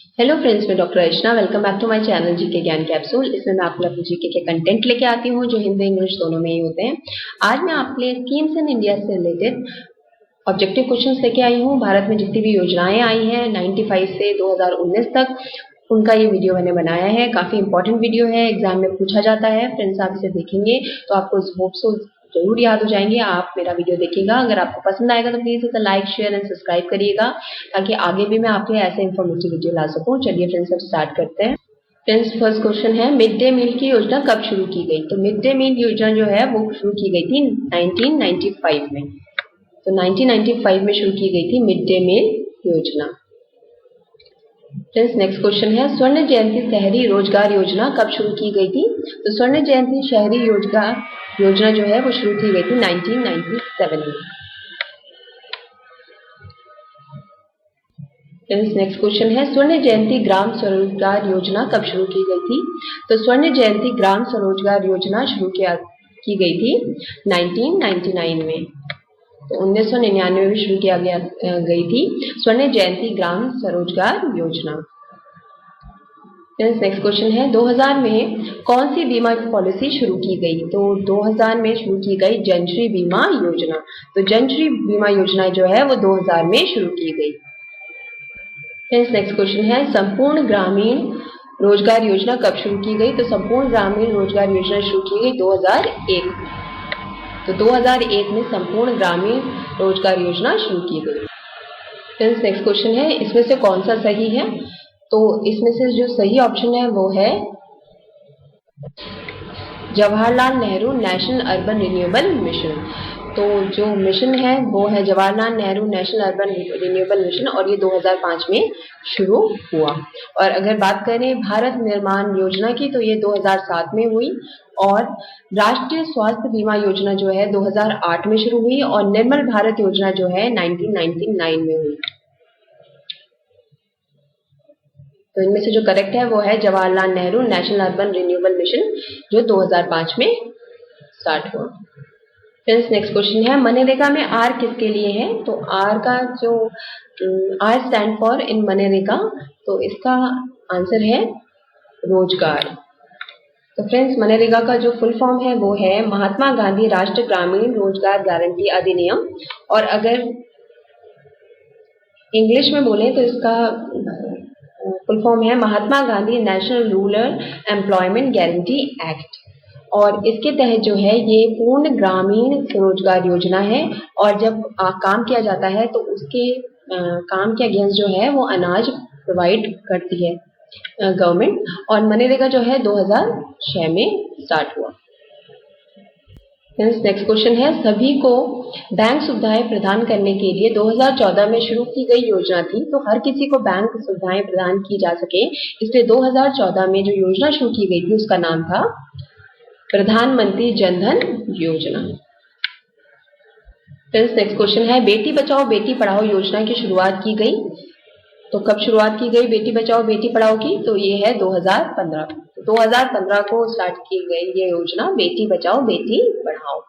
Hello friends, मैं doctor Archana. Welcome back to my channel GK Gyan capsule. इसमें मैं आपको अपने जीके के कंटेंट लेके आती हूँ जो हिंदी इंग्लिश दोनों में ही होते हैं। आज मैं आपके लिए स्कीम्स इन इंडिया से रिलेटेड ऑब्जेक्टिव क्वेश्चंस लेके आई हूँ। भारत में जितनी भी योजनाएं आई हैं 95 से 2019 तक, उनका ये वीडियो मैंने बनाया है। काफी इंपॉर्टेंट वीडियो है, एग्जाम में पूछा जाता है। फ्रेंड्स, आप इसे देखेंगे तो आपको होप सो जरूर याद हो जाएंगे। आप मेरा वीडियो देखिएगा, अगर आपको पसंद आएगा तो प्लीज इसे लाइक शेयर एंड सब्सक्राइब करिएगा, ताकि आगे भी मैं आपके ऐसे इन्फॉर्मेटिव वीडियो ला सकूं। चलिए फ्रेंड्स, अब स्टार्ट करते हैं। फ्रेंड्स, फर्स्ट क्वेश्चन है, मिड डे मील की योजना कब शुरू की गई? तो मिड डे मील योजना जो है वो शुरू की गई थी 1995 में। तो 1995 में शुरू की गई थी मिड डे मील योजना। फ्रेंड्स, नेक्स्ट क्वेश्चन है, स्वर्ण जयंती शहरी रोजगार योजना कब शुरू की गई थी? तो स्वर्ण जयंती शहरी रोजगार योजना जो है वो शुरू की गई थी 1997 में। फ्रेंड्स, नेक्स्ट क्वेश्चन है, स्वर्ण जयंती ग्राम स्वरोजगार योजना कब शुरू की गई थी? तो स्वर्ण जयंती ग्राम स्वरोजगार योजना शुरू की गई थी 1999 में। तो 1999 में शुरू किया गई थी स्वर्ण जयंती ग्राम स्वरोजगार योजना। नेक्स्ट क्वेश्चन है, 2000 में कौन सी बीमा पॉलिसी शुरू की गई? तो 2000 में शुरू की गई जनश्री बीमा योजना। तो जनश्री बीमा योजना जो है वो 2000 में शुरू की गई। नेक्स्ट क्वेश्चन है, संपूर्ण ग्रामीण रोजगार योजना कब शुरू की गई? तो संपूर्ण ग्रामीण रोजगार योजना शुरू की गई 2001 में। तो 2001 में संपूर्ण ग्रामीण रोजगार योजना शुरू की गई। नेक्स्ट क्वेश्चन है, इसमें से कौन सा सही है? तो इसमें से जो सही ऑप्शन है वो है Jawaharlal Nehru national urban renewable mission. तो जो मिशन है वो है Jawaharlal Nehru national urban renewable mission, और ये 2005 में शुरू हुआ। और अगर बात करें भारत निर्माण योजना की, तो ये 2007 में हुई। और राष्ट्रीय स्वास्थ्य बीमा योजना जो है 2008 में शुरू हुई, और निर्मल भारत योजना जो है 1999 में हुई। तो इनमें से जो करेक्ट है वो है Jawaharlal Nehru national urban renewable mission, जो 2005 में स्टार्ट हुआ। फ्रेंड्स, नेक्स्ट क्वेश्चन है, मनरेगा में आर किसके लिए है? तो आर का जो R stand for in MNREGA, तो इसका आंसर है रोजगार। तो फ्रेंड्स, मनरेगा का जो फुल फॉर्म है वो है महात्मा गांधी राष्ट्रीय ग्रामीण रोजगार गारंटी अधिनियम, और अगर इंग्लिश में बोले तो इसका फुल फॉर्म है Mahatma Gandhi national rural employment guarantee act. और इसके तहत जो है ये पूर्ण ग्रामीण रोजगार योजना है, और जब काम किया जाता है तो उसके काम के अगेंस्ट जो है वो अनाज प्रोवाइड करती है गवर्नमेंट। और मनरेगा जो है 2006 में स्टार्ट हुआ। नेक्स्ट क्वेश्चन है, सभी को बैंक सुविधाएं प्रदान करने के लिए 2014 में शुरू की गई योजना थी। तो हर किसी को बैंक सुविधाएं प्रदान की जा सके, इसलिए 2014 में जो योजना शुरू की गई थी उसका नाम था प्रधानमंत्री जन धन योजना। नेक्स्ट क्वेश्चन है, बेटी बचाओ बेटी पढ़ाओ योजना की शुरुआत की गई। तो कब शुरुआत की गई बेटी बचाओ बेटी पढ़ाओ की? तो ये है 2015। 2015 को स्टार्ट की गई ये योजना बेटी बचाओ बेटी पढ़ाओ।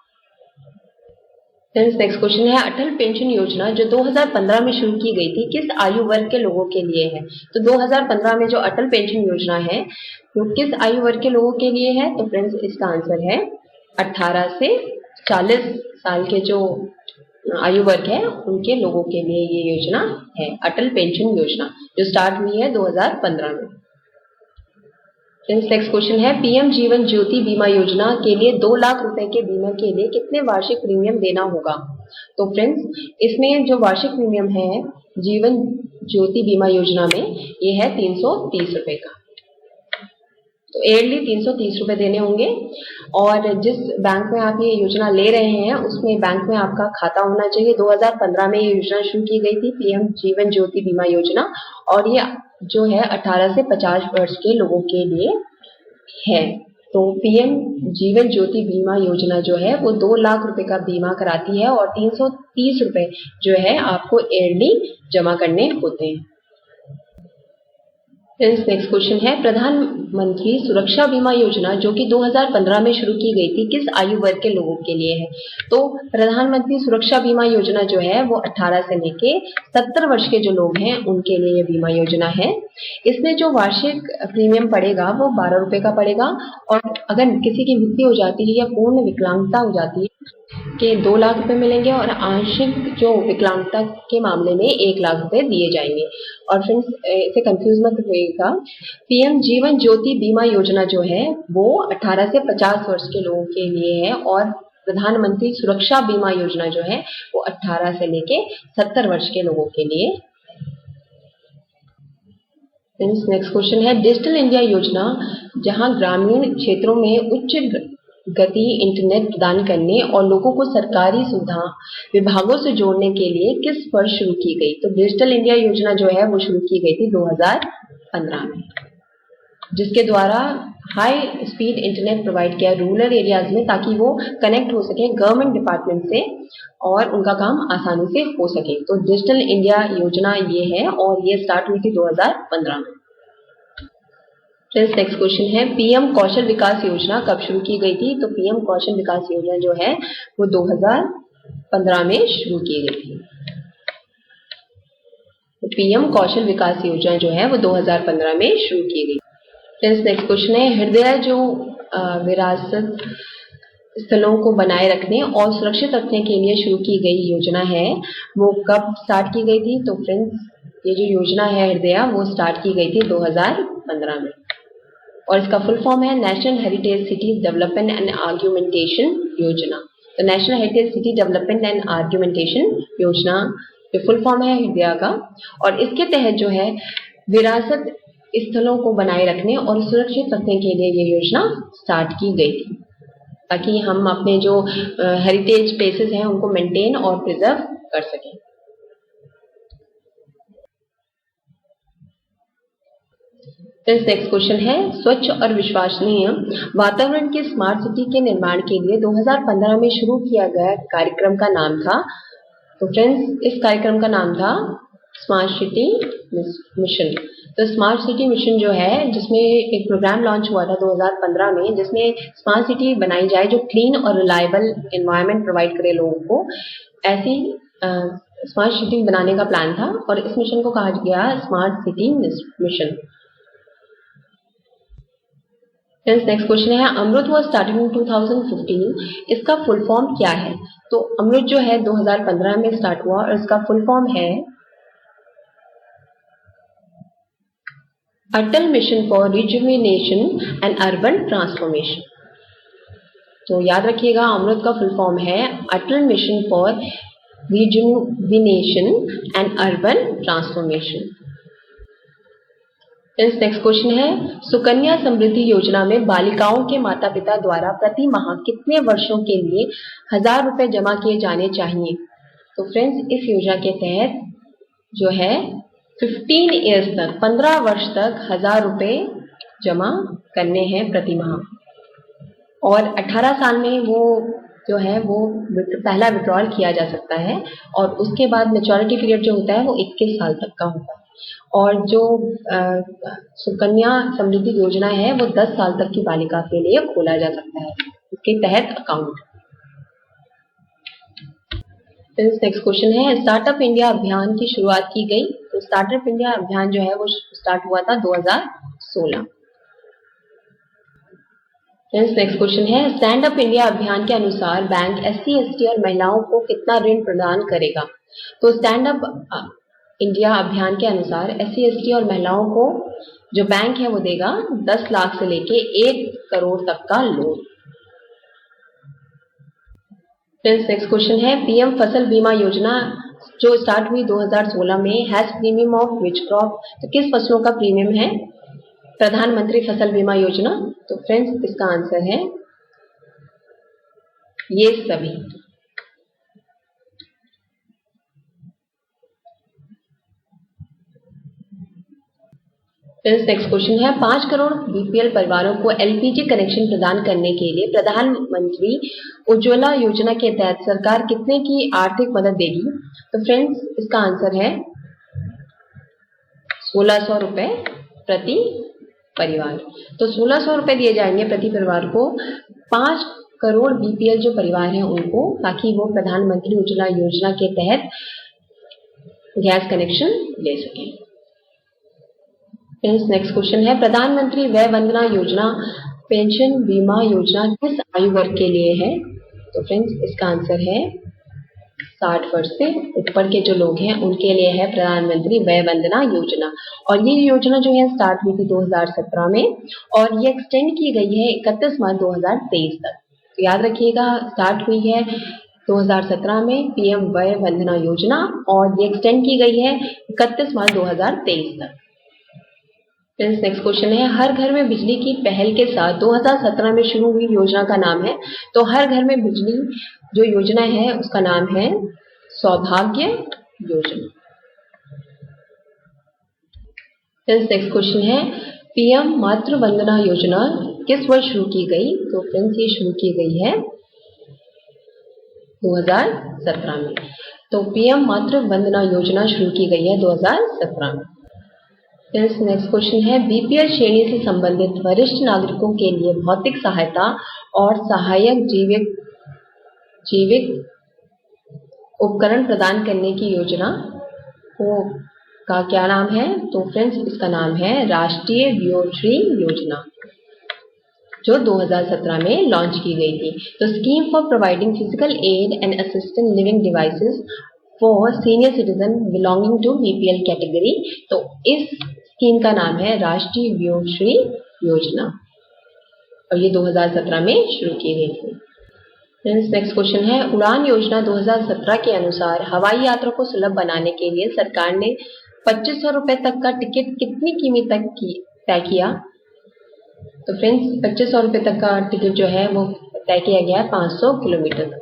नेक्स्ट क्वेश्चन है, अटल पेंशन योजना जो 2015 में शुरू की गई थी किस आयु वर्ग के लोगों के लिए है? तो 2015 में जो अटल पेंशन योजना है वो किस आयु वर्ग के लोगों के लिए है? तो फ्रेंड्स, इसका आंसर है 18 से 40 साल के जो आयु वर्ग है उनके लोगों के लिए ये योजना है, अटल पेंशन योजना, जो स्टार्ट हुई है 2015 में। नेक्स्ट क्वेश्चन है, पीएम जीवन ज्योति बीमा योजना के लिए 2 लाख रुपए के बीमा के लिए कितने वार्षिक प्रीमियम देना होगा? तो फ्रेंड्स, इसमें जो वार्षिक प्रीमियम है जीवन ज्योति बीमा योजना में ये है 330 रुपए का। तो ईयरली 330 रुपए देने होंगे। और जिस बैंक में आप ये योजना ले रहे हैं उसमें बैंक में आपका खाता होना चाहिए। 2015 में ये योजना शुरू की गई थी पीएम जीवन ज्योति बीमा योजना, और ये जो है 18 से 50 वर्ष के लोगों के लिए है। तो पीएम जीवन ज्योति बीमा योजना जो है वो 2 लाख रुपए का बीमा कराती है, और 330 रुपए जो है आपको ईयरली जमा करने होते हैं। नेक्स्ट क्वेश्चन है, प्रधानमंत्री सुरक्षा बीमा योजना जो कि 2015 में शुरू की गई थी, किस आयु वर्ग के लोगों के लिए है? तो प्रधानमंत्री सुरक्षा बीमा योजना जो है वो 18 से लेके 70 वर्ष के जो लोग हैं उनके लिए ये बीमा योजना है। इसमें जो वार्षिक प्रीमियम पड़ेगा वो 12 रुपए का पड़ेगा, और अगर किसी की मृत्यु हो जाती है या पूर्ण विकलांगता हो जाती है के 2 लाख रुपए मिलेंगे, और आंशिक जो विकलांगता के मामले में 1 लाख रुपए दिए जाएंगे। और फ्रेंड्स इसे कंफ्यूज मत होइएगा, पीएम जीवन ज्योति बीमा योजना जो है वो 18 से 50 वर्ष के लोगों के लिए है, और प्रधानमंत्री सुरक्षा बीमा योजना जो है वो 18 से लेके 70 वर्ष के लोगों के लिए। नेक्स्ट क्वेश्चन है, डिजिटल इंडिया योजना जहां ग्रामीण क्षेत्रों में उच्च गति इंटरनेट प्रदान करने और लोगों को सरकारी सुविधा विभागों से जोड़ने के लिए किस वर्ष शुरू की गई? तो डिजिटल इंडिया योजना जो है वो शुरू की गई थी 2015 में, जिसके द्वारा हाई स्पीड इंटरनेट प्रोवाइड किया रूरल एरियाज में, ताकि वो कनेक्ट हो सके गवर्नमेंट डिपार्टमेंट से और उनका काम आसानी से हो सके। तो डिजिटल इंडिया योजना ये है, और ये स्टार्ट हुई थी 2015 में। नेक्स्ट क्वेश्चन है, पीएम कौशल विकास योजना कब शुरू की गई थी? तो पीएम कौशल विकास योजना जो है वो 2015 में शुरू की गई थी। तो पीएम कौशल विकास योजना जो है वो 2015 में शुरू की गई। नेक्स्ट क्वेश्चन है, हृदय जो विरासत स्थलों को बनाए रखने और सुरक्षित रखने के लिए शुरू की गई योजना है, वो कब स्टार्ट की गई थी? तो फ्रेंड्स ये जो योजना है हृदय वो स्टार्ट की गई थी 2015 में, और इसका फुल फॉर्म है national heritage cities development and argumentation योजना। तो national heritage city development and argumentation योजना जो फुल फॉर्म है हृदय का, और इसके तहत जो है विरासत स्थलों को बनाए रखने और सुरक्षित रखने के लिए ये योजना स्टार्ट की गई थी, ताकि हम अपने जो हेरिटेज प्लेसेस हैं उनको मेंटेन और प्रिजर्व कर सकें। नेक्स्ट क्वेश्चन है, स्वच्छ और विश्वसनीय वातावरण के स्मार्ट सिटी के निर्माण के लिए 2015 में शुरू किया गया कार्यक्रम का नाम था। तो फ्रेंड्स इस कार्यक्रम का नाम था स्मार्ट सिटी मिशन। तो स्मार्ट सिटी मिशन जो है, जिसमें एक प्रोग्राम लॉन्च हुआ था 2015 में, जिसमें स्मार्ट सिटी बनाई जाए जो क्लीन और रिलायबल एनवायरनमेंट प्रोवाइड करे लोगों को, ऐसी स्मार्ट सिटी बनाने का प्लान था, और इस मिशन को कहा गया smart city mission. Next question है, अमृत वॉज स्टार्टेड इन 2015, इसका फुल फॉर्म क्या है? तो अमृत जो है 2015 में स्टार्ट हुआ, और इसका फुल फॉर्म है Atal mission for rejuvenation and urban transformation. तो याद रखिएगा, अमृत का फुल फॉर्म है Atal mission for rejuvenation and urban transformation. Next question है, सुकन्या समृद्धि योजना में बालिकाओं के माता पिता द्वारा प्रति माह कितने वर्षों के लिए 1000 रुपए जमा किए जाने चाहिए? तो फ्रेंड्स इस योजना के तहत जो है 15 ईयर्स तक 15 वर्ष तक 1000 रुपए जमा करने हैं प्रति माह, और 18 साल में वो जो है वो पहला विड्रॉल किया जा सकता है, और उसके बाद मैच्योरिटी पीरियड जो होता है वो 21 साल तक का होता है। और जो सुकन्या समृद्धि योजना है वो 10 साल तक की बालिका के लिए खोला जा सकता है, इसके तहत अकाउंट। नेक्स्ट क्वेश्चन है, स्टार्टअप इंडिया अभियान की शुरुआत की गई। तो स्टार्टअप इंडिया अभियान जो है वो स्टार्ट हुआ था 2016। नेक्स्ट क्वेश्चन है, स्टैंड अप इंडिया अभियान के अनुसार बैंक SC ST और महिलाओं को कितना ऋण प्रदान करेगा? तो स्टैंड अप इंडिया अभियान के अनुसार SC ST और महिलाओं को जो बैंक है वो देगा 10 लाख से लेके 1 करोड़ तक का लोन। नेक्स्ट क्वेश्चन है, पीएम फसल बीमा योजना जो स्टार्ट हुई 2016 में, has premium of which crop? तो किस फसलों का प्रीमियम है प्रधानमंत्री फसल बीमा योजना? तो फ्रेंड्स इसका आंसर है ये सभी। नेक्स्ट क्वेश्चन है, 5 करोड़ BPL परिवारों को LPG कनेक्शन प्रदान करने के लिए प्रधानमंत्री उज्ज्वला योजना के तहत सरकार कितने की आर्थिक मदद देगी? तो फ्रेंड्स इसका आंसर है 1600 रुपए प्रति परिवार। तो 1600 रुपए दिए जाएंगे प्रति परिवार को 5 करोड़ बीपीएल जो परिवार हैं उनको, ताकि वो प्रधानमंत्री उज्ज्वला योजना के तहत गैस कनेक्शन ले सकें। नेक्स्ट क्वेश्चन है, प्रधानमंत्री वय वंदना योजना पेंशन बीमा योजना किस आयु वर्ग के लिए है? तो फ्रेंड्स इसका आंसर है 60 वर्ष से ऊपर के जो लोग हैं उनके लिए है प्रधानमंत्री वय वंदना योजना। और ये योजना जो है स्टार्ट हुई थी 2017 में और ये एक्सटेंड की गई है 31 मार्च 2023 तक। तो याद रखिएगा, स्टार्ट हुई है 2017 में पीएम वय वंदना योजना और ये एक्सटेंड की गई है 31 मार्च 2023 तक। नेक्स्ट क्वेश्चन है, हर घर में बिजली की पहल के साथ 2017 में शुरू हुई योजना का नाम है। तो हर घर में बिजली जो योजना है उसका नाम है सौभाग्य योजना। नेक्स्ट क्वेश्चन है, पीएम मातृ वंदना योजना किस वर्ष शुरू की गई? तो फ्रेंड्स ये शुरू की गई है 2017 में। तो पीएम मातृ वंदना योजना शुरू की गई है 2017 में। नेक्स्ट क्वेश्चन है, बीपीएल श्रेणी से संबंधित वरिष्ठ नागरिकों के लिए भौतिक सहायता और सहायक जैविक उपकरण प्रदान करने की योजना का क्या नाम है? तो फ्रेंड्स इसका नाम है राष्ट्रीय व्योश्री योजना, जो 2017 में लॉन्च की गई थी। तो scheme for providing physical aid and assistant living devices for senior citizen belonging to BPL category. तो इस स्कीम का नाम है राष्ट्रीय व्योश्री योजना और ये 2017 में शुरू की गई थी। नेक्स्ट क्वेश्चन है, उड़ान योजना 2017 के अनुसार हवाई यात्रा को सुलभ बनाने के लिए सरकार ने 2500 रुपए तक का टिकट कितनी कीमत तक तय किया? तो फ्रेंड्स 2500 रुपए तक का टिकट जो है वो तय किया गया है 500 किलोमीटर तक।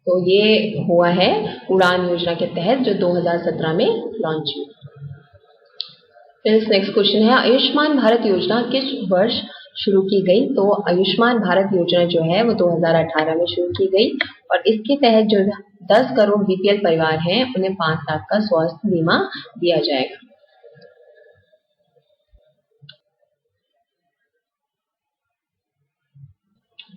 तो ये हुआ है उड़ान योजना के तहत जो 2017 में लॉन्च हुई। नेक्स्ट क्वेश्चन है, आयुष्मान भारत योजना किस वर्ष शुरू की गई? तो आयुष्मान भारत योजना जो है वो 2018 में शुरू की गई और इसके तहत जो 10 करोड़ बीपीएल परिवार हैं उन्हें 5 लाख का स्वास्थ्य बीमा दिया जाएगा।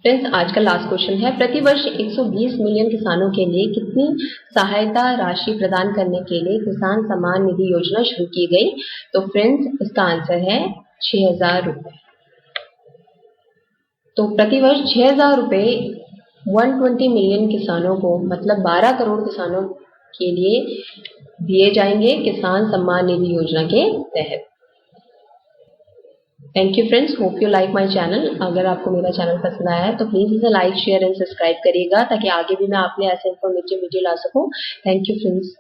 फ्रेंड्स आज का लास्ट क्वेश्चन है, प्रतिवर्ष 120 मिलियन किसानों के लिए कितनी सहायता राशि प्रदान करने के लिए किसान सम्मान निधि योजना शुरू की गई? तो फ्रेंड्स इसका आंसर है 6000 रुपए। तो प्रतिवर्ष 6000 रुपए 120 मिलियन किसानों को, मतलब 12 करोड़ किसानों के लिए दिए जाएंगे किसान सम्मान निधि योजना के तहत। Thank you friends, hope you like my channel. अगर आपको मेरा चैनल पसंद आया है तो प्लीज इसे लाइक शेयर एंड सब्सक्राइब करिएगा ताकि आगे भी मैं आपके ऐसे इन्फॉर्मेटिव वीडियो ला सकूं। Thank you friends.